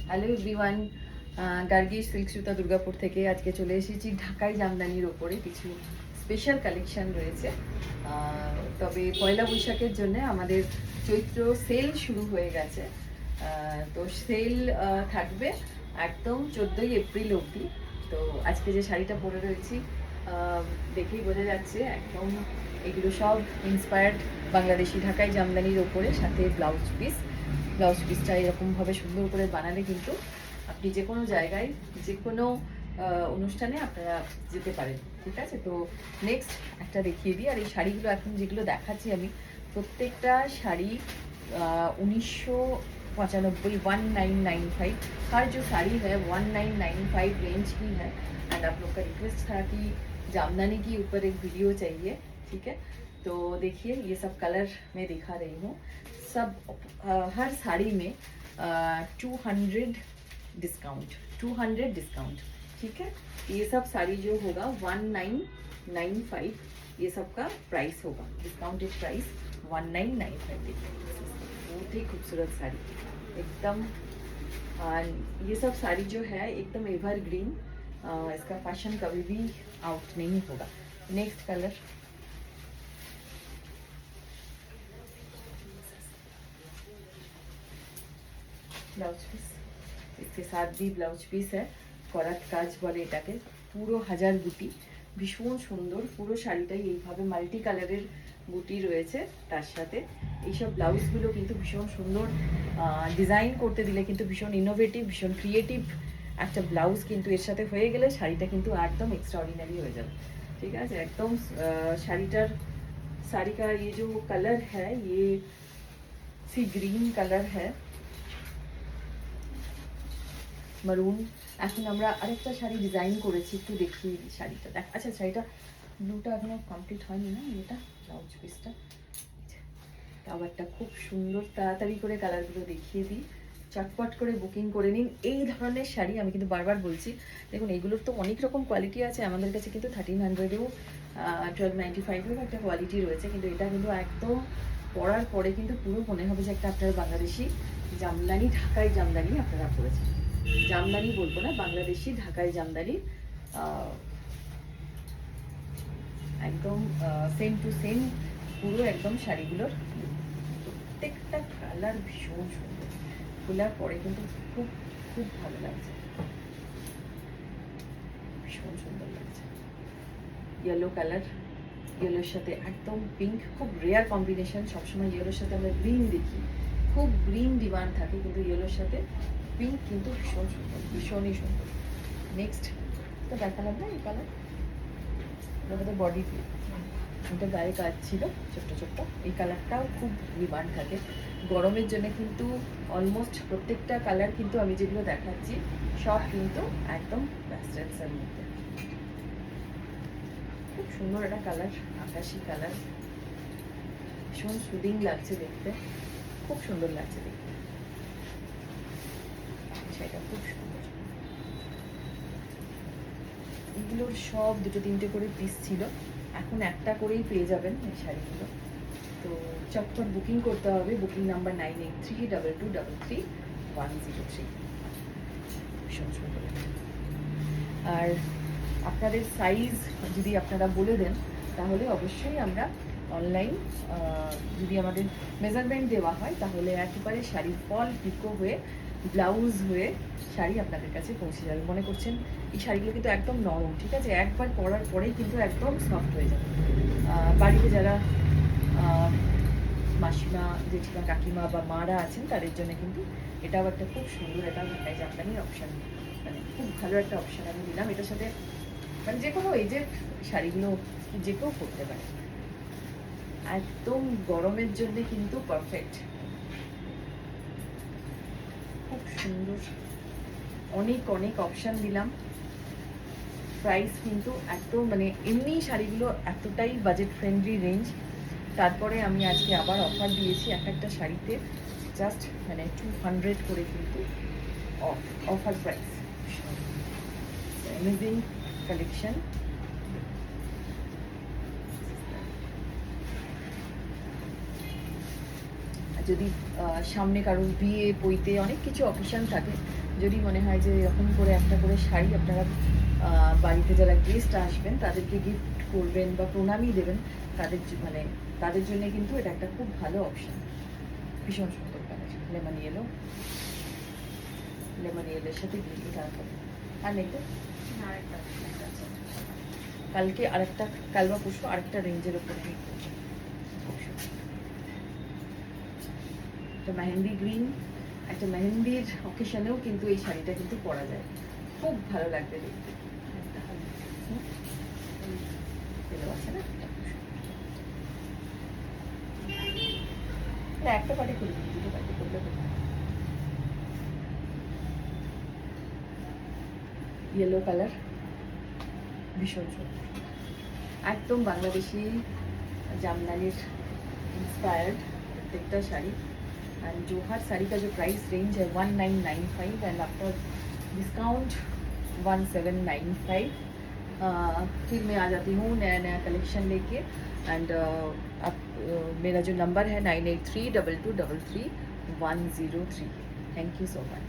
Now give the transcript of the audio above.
Hello everyone, Gargi silk সুতা দুর্গাপুর থেকে আজকে চলে এসেছি ঢাকাই জামদানির ওপরে কিছু স্পেশাল কালেকশন রয়েছে। তবে পয়লা বৈশাখের জন্য আমাদের চৈত্র সেল শুরু হয়ে গেছে। তো সেল থাকবে একদম 14ই এপ্রিল অবধি। তো আজকে যে শাড়িটা পরে রয়েছি দেখেই বোঝা যাচ্ছে একদম এগুলো সব ইন্সপায়ার্ড বাংলাদেশি ঢাকাই জামদানির ওপরে, সাথে ব্লাউজ পিসটা এরকমভাবে সুন্দর করে বানালে কিন্তু আপনি যে কোনো জায়গায় যে কোনো অনুষ্ঠানে আপনারা যেতে পারেন। ঠিক আছে, তো নেক্সট একটা দেখিয়ে দিই। আর এই শাড়িগুলো এখন যেগুলো দেখাচ্ছি আমি, প্রত্যেকটা শাড়ি 1995, 1995। हर जो साड़ी है 1995 रेंज की है। एंड आप लोग का रिक्वेस्ट था कि जामदानी के ऊपर एक वीडियो चाहिए। ठीक है, तो देखिए ये सब कलर मैं दिखा रही हूँ। सब हर साड़ी में 200 डिस्काउंट, 200 डिस्काउंट। ठीक है, ये सब साड़ी जो होगा 1995, ये सब का प्राइस होगा, डिस्काउंटेड प्राइस 1995। देखिए बहुत ही खूबसूरत साड़ी एकदम। ये सब साड़ी जो है एकदम एवरग्रीन, इसका फैशन कभी भी आउट नहीं होगा। नेक्स्ट कलर, ब्लाउज पीस, इसके साथ भी ब्लाउज पीस है, করাত কাজ বলে এটাকে। পুরো হাজার বুটি, ভীষণ সুন্দর। পুরো শাড়িটাই এইভাবে মাল্টি কালারের বুটি রয়েছে তার সাথে। এইসব ব্লাউজগুলো কিন্তু ভীষণ সুন্দর, ডিজাইন করতে দিলে কিন্তু ভীষণ ইনোভেটিভ, ভীষণ ক্রিয়েটিভ একটা ব্লাউজ কিন্তু এর সাথে হয়ে গেলে শাড়িটা কিন্তু একদম এক্সট্রাঅর্ডিনারি হয়ে যাবে। ঠিক আছে, একদম শাড়ি का ये जो कलर है ये सी ग्रीन कलर है, মারুন। এখন আমরা আরেকটা শাড়ি ডিজাইন করেছি, একটু দেখিয়ে দিই শাড়িটা। দেখ, আচ্ছা শাড়িটা ব্লুটা এখনো কমপ্লিট হয়নি না, এটা ব্লাউজ পিসটা। কালারটা খুব সুন্দর, তাড়াতাড়ি করে কালারগুলো দেখিয়ে দিই, চটপট করে বুকিং করে নিন। এই ধরনের শাড়ি আমি কিন্তু বারবার বলছি, দেখুন এগুলোর তো অনেক রকম কোয়ালিটি আছে আমাদের কাছে, কিন্তু 1300-এও 1295-এও একটা কোয়ালিটি রয়েছে, কিন্তু এটা কিন্তু একদম পরার পরে কিন্তু পুরো মনে হবে যে একটা আপনার বাংলাদেশি জামদানি, ঢাকাই জামদানি আপনারা পরেছেন। জামদানি বলবো না, বাংলাদেশি ঢাকাই জামদানি, একদম সেম টু সেম পুরো একদম শাড়িগুলোর প্রত্যেকটা কালার ভীষণ সুন্দর, খোলার পরে কিন্তু খুব খুব ভালো লাগছে, ভীষণ সুন্দর লাগছে। ইয়েলো কালার, ইয়েলোর সাথে একদম পিঙ্ক, খুব রেয়ার কম্বিনেশন। সবসময় ইয়েলোর সাথে আমরা গ্রিন দেখি, খুব গ্রিন ডিমান্ড থাকে, কিন্তু ইয়েলোর সাথে পিঙ্ক কিন্তু ভীষণ সুন্দর, ভীষণই সুন্দর। নেক্সট তো দেখালাম না এই কালার, এটা বডি ফিল, এটা গায়ে কাজ ছিল ছোট্ট ছোট্ট। এই কালারটাও খুব ডিমান্ড থাকে গরমের জন্য, কিন্তু অলমোস্ট প্রত্যেকটা কালার কিন্তু আমি যেগুলো দেখাচ্ছি সব কিন্তু একদম প্যাস্টেলসের মধ্যে। খুব সুন্দর একটা কালার, আকাশি কালার, ভীষণ সুদিং লাগছে দেখতে, খুব সুন্দর লাগছে দেখতে। সেটা খুব সুন্দর। এগুলোর সব দুটো তিনটে করে পিস ছিল, এখন একটা করেই পেয়ে যাবেন এই শাড়িগুলো। তো চটপট বুকিং করতে হবে, বুকিং নাম্বার 9832233103। ভীষণ সুন্দর। আর আপনাদের সাইজ যদি আপনারা বলে দেন তাহলে অবশ্যই আমরা অনলাইন, যদি আমাদের মেজারমেন্ট দেওয়া হয় তাহলে একেবারে শাড়ির ফল পিকো হয়ে, ব্লাউজ হয়ে শাড়ি আপনাদের কাছে পৌঁছে যাবে। মনে করছেন এই শাড়িগুলো কিন্তু একদম নরম, ঠিক আছে, একবার পরার পরেই কিন্তু একদম সফট হয়ে যাবে। বাড়িতে যারা মাসিমা, জেঠিমা, কাকিমা বা মারা আছেন তাদের জন্য কিন্তু এটাও একটা খুব সুন্দর একটা ঢাকাই জামদানির অপশান, মানে খুব ভালো একটা অপশান আমি দিলাম। এটার সাথে মানে যে কোনো এজের শাড়িগুলো যে কেউ পরতে পারে, একদম গরমের জন্য কিন্তু পারফেক্ট, খুব সুন্দর। অনেক অনেক অপশান দিলাম, প্রাইস কিন্তু একদম মানে এমনি শাড়িগুলো এতটাই বাজেট ফ্রেন্ডলি রেঞ্জ, তারপরে আমি আজকে আবার অফার দিয়েছি এক একটা শাড়িতে জাস্ট মানে 200 করে কিন্তু অফার প্রাইস। Amazing collection. যদি সামনে কারোর বিয়ে পৈতে অনেক কিছু অকেশন থাকে, যদি মনে হয় যে এরকম করে একটা করে শাড়ি আপনারা বাড়িতে যারা গেস্ট আসবেন তাদেরকে গিফট করবেন বা প্রণামী দেবেন, মানে তাদের জন্য কিন্তু এটা একটা খুব ভালো অপশন। ভীষণ সুন্দর কালার, লেমন ইয়েলো, লেমন ইয়েলোর সাথে গ্রিন কালার। আর নেই তো কালকে আরেকটা, কাল বা পরশু আরেকটা রেঞ্জের উপর একটা মেহেন্দি গ্রিন, একটা মেহেন্দির অকেশনেও কিন্তু এই শাড়িটা কিন্তু পরা যায়, খুব ভালো লাগবে দেখতে। আছে না, একটা পার্টি করে দিই, দুটো পার্টি করলে ইয়েলো কালার, ভীষণ সুন্দর, একদম বাংলাদেশি জামদানির इंस्पायर्ड प्रत्येकटा शाड़ी। एंड जो हर साड़ी का जो प्राइस रेंज है 1995 एंड आफ्टर डिस्काउंट 1795। फिर मैं आ जाती हूँ नया नया कलेक्शन लेके। एंड अब मेरा जो नंबर है 9832233103। Thank you so much.